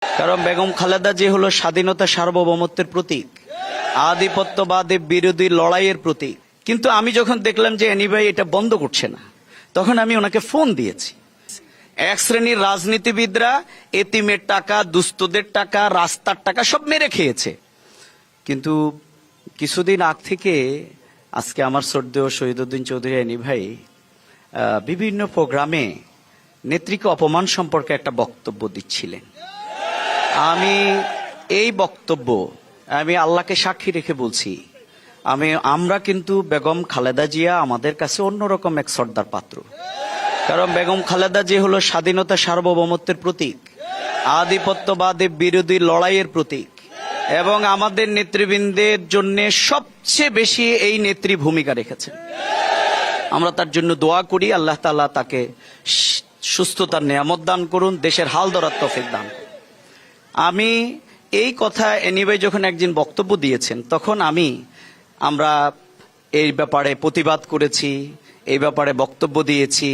কারণ বেগম খালেদা জি হলো স্বাধীনতা সার্বভৌমত্বের প্রতীক, আধিপত্যবাদী বিরোধী লড়াইয়ের প্রতীক। কিন্তু আমি যখন দেখলাম যে এনি ভাই এটা বন্ধ করছে না, তখন আমি ওনাকে ফোন দিয়েছি। এক শ্রেণীর রাজনীতিবিদরা এতিমের টাকা, দুস্থদের টাকা, রাস্তার টাকা সব মেরে খেয়েছে। কিন্তু কিছুদিন আগ থেকে আজকে আমার শ্রদ্ধেয় শহীদউদ্দিন চৌধুরী এনি ভাই বিভিন্ন প্রোগ্রামে নেত্রীকে অপমান সম্পর্কে একটা বক্তব্য দিচ্ছিলেন। আমি এই বক্তব্য আমি আল্লাহকে সাক্ষী রেখে বলছি, আমরা কিন্তু বেগম খালেদা জিয়া আমাদের কাছে অন্যরকম এক সর্দার পাত্র। কারণ বেগম খালেদা জি হলো স্বাধীনতা সার্বভৌমত্বের প্রতীক, আধিপত্যবাদী বিরোধী লড়াইয়ের প্রতীক, এবং আমাদের নেতৃবৃন্দের জন্য সবচেয়ে বেশি এই নেত্রী ভূমিকা রেখেছেন। আমরা তার জন্য দোয়া করি, আল্লাহ তাআলা তাকে সুস্থতার নেয়ামত দান করুন, দেশের হাল ধরার তৌফিক দান করুন। আমি এই কথা এনিওয়ে যখন একদিন বক্তব্য দিয়েছেন, তখন আমরা এই ব্যাপারে প্রতিবাদ করেছি, এই ব্যাপারে বক্তব্য দিয়েছি,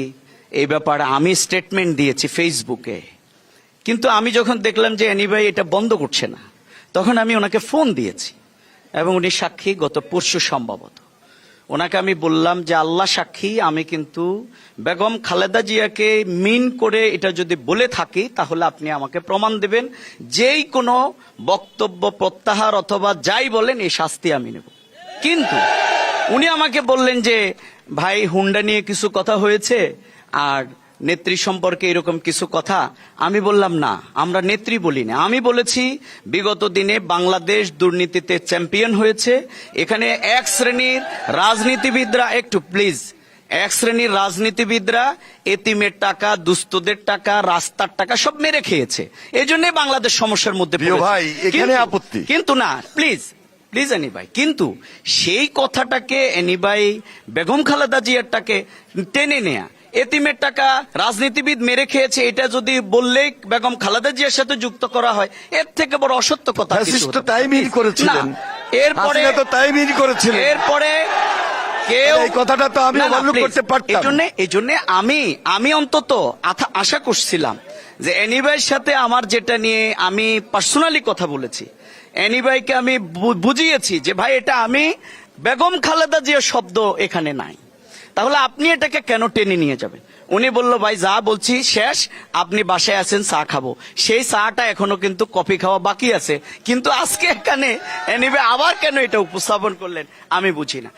এই ব্যাপারে আমি স্টেটমেন্ট দিয়েছি ফেসবুকে। কিন্তু আমি যখন দেখলাম যে এনিওয়ে এটা বন্ধ করছে না, তখন আমি ওনাকে ফোন দিয়েছি এবং উনি সাক্ষী, গত পরশু সম্ভবত ওনাকে আমি বললাম যে আল্লাহ সাক্ষী, আমি কিন্তু বেগম খালেদা জিয়াকে মিন করে এটা যদি বলে থাকি তাহলে আপনি আমাকে প্রমাণ দেবেন, যেই কোনো বক্তব্য প্রত্যাহার অথবা যাই বলেন এই শাস্তি আমি নেব। কিন্তু উনি আমাকে বললেন যে ভাই, হুন্ডা নিয়ে কিছু কথা হয়েছে আর নেত্রী সম্পর্কে এরকম কিছু কথা। আমি বললাম না, আমরা নেত্রী বলি না, আমি বলেছি বিগত দিনে বাংলাদেশ দুর্নীতিতে চ্যাম্পিয়ন হয়েছে। এখানে এক শ্রেণীর রাজনীতিবিদরা, একটু প্লিজ, এক শ্রেণীর রাজনীতিবিদরা এতিমের টাকা, দুস্থদের টাকা, রাস্তার টাকা সব মেরে খেয়েছে। এই জন্য বাংলাদেশ সমস্যার মধ্যে ভাই এখানে আপত্তি। কিন্তু না, প্লিজ প্লিজ এনি ভাই, কিন্তু সেই কথাটাকে এনি ভাই বেগম খালেদা জিয়ারটাকে টেনে নেয়া, এতিমের টাকা রাজনীতিবিদ মেরে খেয়েছে, এটা যদি বললেই বেগম খালেদা জিয়ার সাথে যুক্ত করা হয়, এর থেকে বড় অসত্য কথা এরপরে কেউ এই কথাটা তো আমি অবলম্বন করতে পারতাম। এই জন্য আমি অন্তত আশা করছিলাম যে এনি ভাইয়ের সাথে আমার যেটা নিয়ে আমি পার্সোনালি কথা বলেছি, এনি ভাইকে আমি বুঝিয়েছি যে ভাই, এটা আমি বেগম খালেদা জিয়ার শব্দ এখানে নাই, তাহলে আপনি এটাকে কেন টেনে নিয়ে যাবেন? উনি বলল ভাই যা বলছি শেষ, আপনি বাসায় আছেন, চা খাবো। সেই চাটা এখনো কিন্তু কফি খাওয়া বাকি আছে। কিন্তু আজকে এখানে এনিওয়ে আবার কেন এটা উপস্থাপন করলেন আমি বুঝি না।